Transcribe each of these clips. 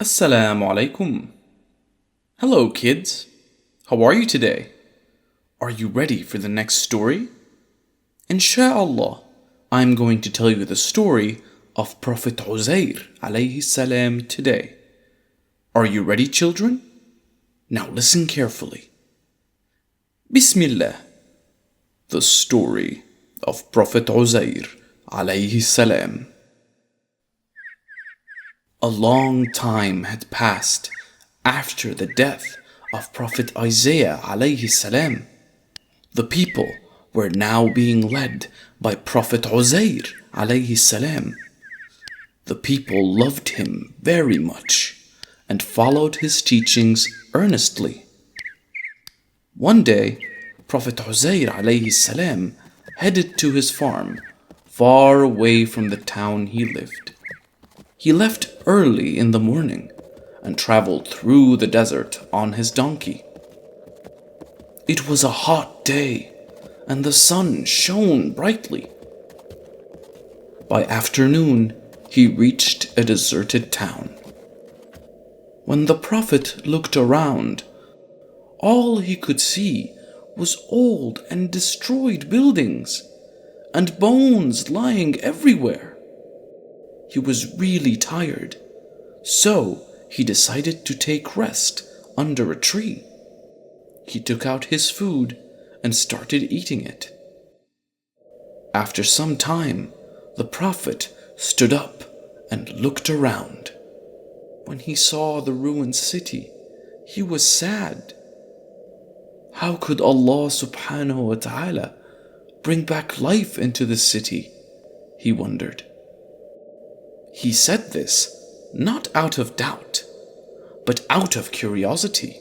As-salamu Alaykum. Hello kids. How are you today? Are you ready for the next story? Insha'Allah, I'm going to tell you the story of Prophet Uzair alayhi salam today. Are you ready, children? Now listen carefully. Bismillah. The story of Prophet Uzair alayhi salam. A long time had passed after the death of Prophet Isaiah alayhi salam. The people were now being led by Prophet Uzair alayhi salam. The people loved him very much and followed his teachings earnestly. One day, Prophet Uzair alayhi salam headed to his farm, far away from the town he lived. He left early in the morning and traveled through the desert on his donkey. It was a hot day and the sun shone brightly. By afternoon, he reached a deserted town. When the Prophet looked around, all he could see was old and destroyed buildings and bones lying everywhere. He was really tired, so he decided to take rest under a tree. He took out his food and started eating it. After some time, the Prophet stood up and looked around. When he saw the ruined city, he was sad. How could Allah subhanahu wa ta'ala bring back life into the city? He wondered. He said this not out of doubt, but out of curiosity.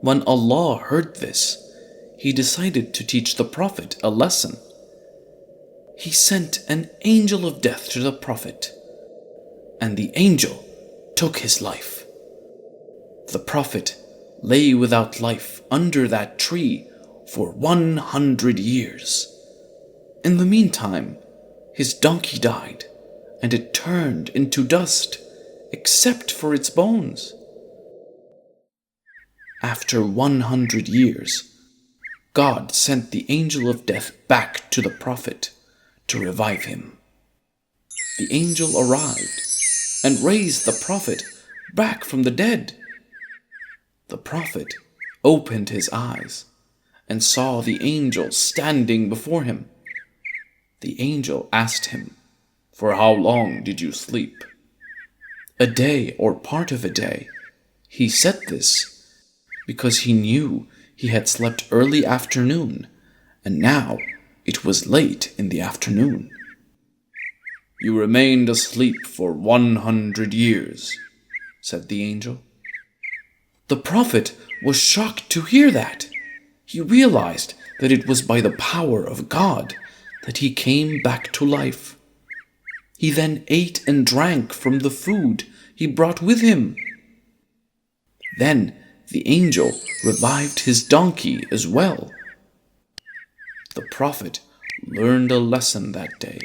When Allah heard this, He decided to teach the Prophet a lesson. He sent an angel of death to the Prophet, and the angel took his life. The Prophet lay without life under that tree for 100 years. In the meantime, his donkey died, and it turned into dust, except for its bones. After 100 years, God sent the angel of death back to the Prophet to revive him. The angel arrived and raised the Prophet back from the dead. The Prophet opened his eyes and saw the angel standing before him. The angel asked him, "For how long did you sleep?" "A day or part of a day." He said this because he knew he had slept early afternoon, and now it was late in the afternoon. "You remained asleep for 100 years, said the angel. The Prophet was shocked to hear that. He realized that it was by the power of God that he came back to life. He then ate and drank from the food he brought with him. Then the angel revived his donkey as well. The Prophet learned a lesson that day.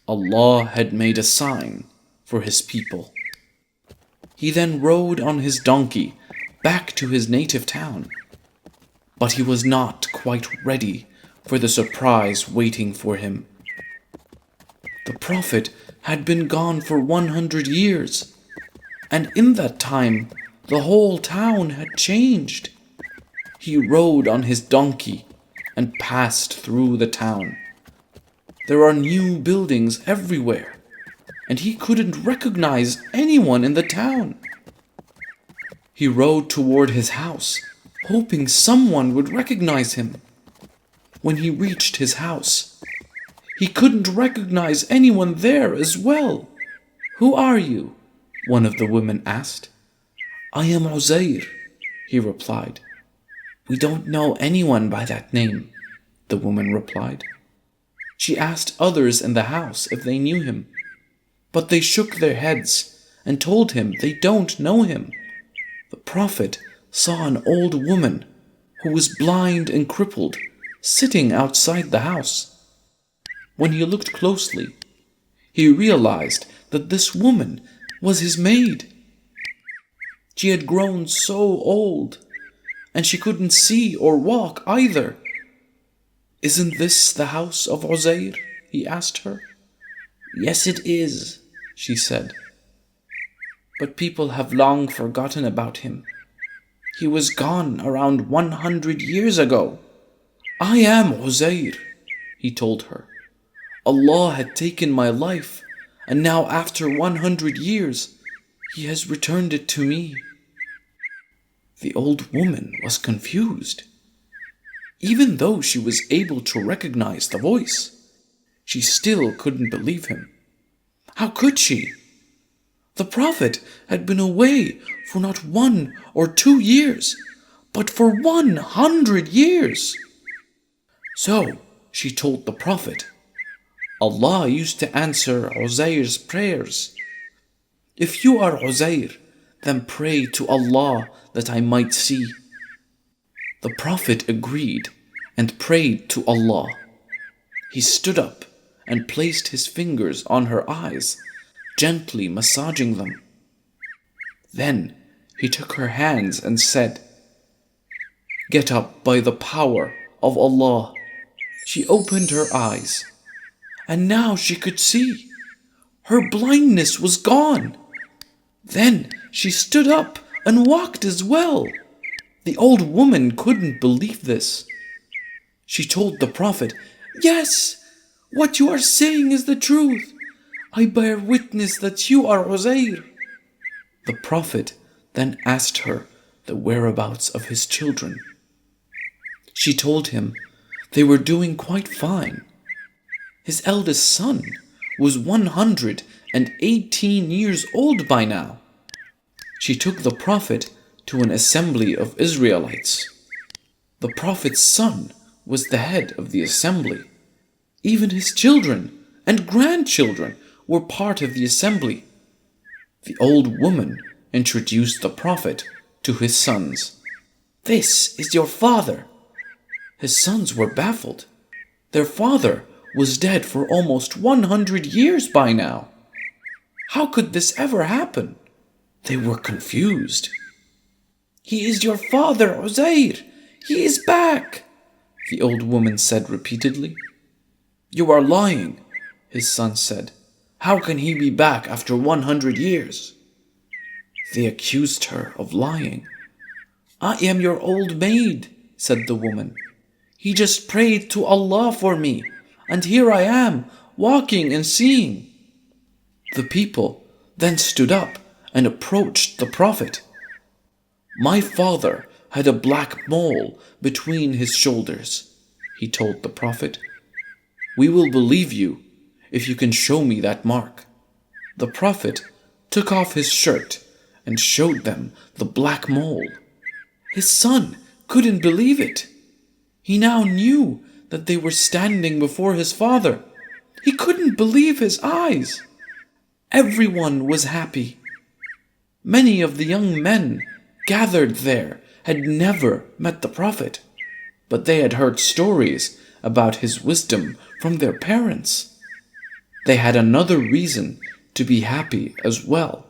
Allah had made a sign for his people. He then rode on his donkey back to his native town. But he was not quite ready for the surprise waiting for him. The Prophet had been gone for 100 years, and in that time the whole town had changed. He rode on his donkey and passed through the town. There are new buildings everywhere, and he couldn't recognize anyone in the town. He rode toward his house, hoping someone would recognize him. When he reached his house, he couldn't recognize anyone there as well. "Who are you?" one of the women asked. "I am Uzair," he replied. "We don't know anyone by that name," the woman replied. She asked others in the house if they knew him, but they shook their heads and told him they don't know him. The Prophet saw an old woman who was blind and crippled sitting outside the house. When he looked closely, he realized that this woman was his maid. She had grown so old, and she couldn't see or walk either. "Isn't this the house of Uzair?" he asked her. "Yes, it is," she said. "But people have long forgotten about him. He was gone around 100 years ago." "I am Uzair," he told her. "Allah had taken my life, and now after 100 years, He has returned it to me." The old woman was confused. Even though she was able to recognize the voice, she still couldn't believe him. How could she? The Prophet had been away for not 1 or 2 years, but for 100 years. So she told the Prophet, "Allah used to answer Uzair's prayers. If you are Uzair, then pray to Allah that I might see." The Prophet agreed and prayed to Allah. He stood up and placed his fingers on her eyes, gently massaging them. Then he took her hands and said, "Get up by the power of Allah." She opened her eyes, and now she could see. Her blindness was gone. Then she stood up and walked as well. The old woman couldn't believe this. She told the Prophet, "Yes, what you are saying is the truth. I bear witness that you are Uzair." The Prophet then asked her the whereabouts of his children. She told him they were doing quite fine. His eldest son was 118 years old by now. She took the Prophet to an assembly of Israelites. The Prophet's son was the head of the assembly. Even his children and grandchildren were part of the assembly. The old woman introduced the Prophet to his sons. "This is your father." His sons were baffled. Their father was dead for almost 100 years by now. How could this ever happen? They were confused. "He is your father, Uzair. He is back," the old woman said repeatedly. "You are lying," his son said. "How can he be back after 100 years?" They accused her of lying. "I am your old maid," said the woman. "He just prayed to Allah for me, and here I am, walking and seeing." The people then stood up and approached the Prophet. "My father had a black mole between his shoulders," he told the Prophet. "We will believe you if you can show me that mark." The Prophet took off his shirt and showed them the black mole. His son couldn't believe it. He now knew that they were standing before his father. He couldn't believe his eyes. Everyone was happy. Many of the young men gathered there had never met the Prophet, but they had heard stories about his wisdom from their parents. They had another reason to be happy as well.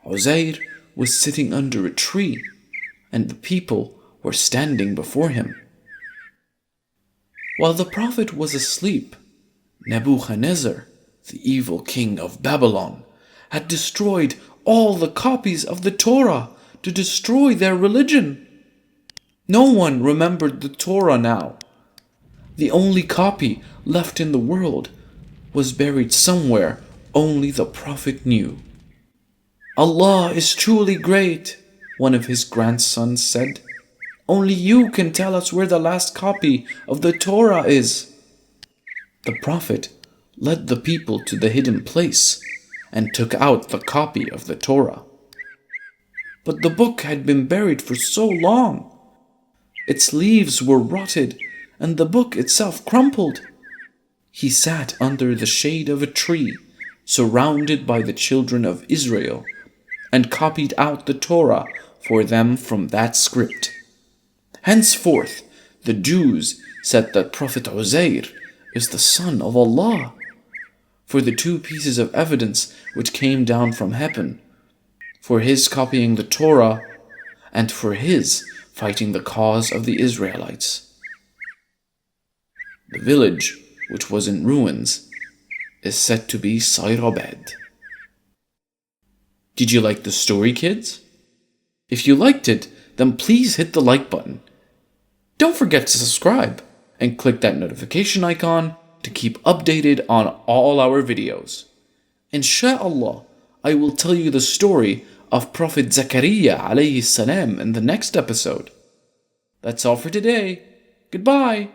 Uzair was sitting under a tree, and the people were standing before him. While the Prophet was asleep, Nebuchadnezzar, the evil king of Babylon, had destroyed all the copies of the Torah to destroy their religion. No one remembered the Torah now. The only copy left in the world was buried somewhere only the Prophet knew. "Allah is truly great," one of his grandsons said. "Only you can tell us where the last copy of the Torah is." The Prophet led the people to the hidden place and took out the copy of the Torah. But the book had been buried for so long. Its leaves were rotted and the book itself crumpled. He sat under the shade of a tree, surrounded by the children of Israel, and copied out the Torah for them from that script. Henceforth, the Jews said that Prophet Uzair is the son of Allah. For the 2 pieces of evidence which came down from heaven for his copying the Torah, and for his fighting the cause of the Israelites. The village, which was in ruins, is said to be Sayrabad. Did you like the story, kids? If you liked it, then please hit the like button. Don't forget to subscribe and click that notification icon to keep updated on all our videos. Insha'Allah, I will tell you the story of Prophet Zakaria alayhi salam in the next episode. That's all for today. Goodbye.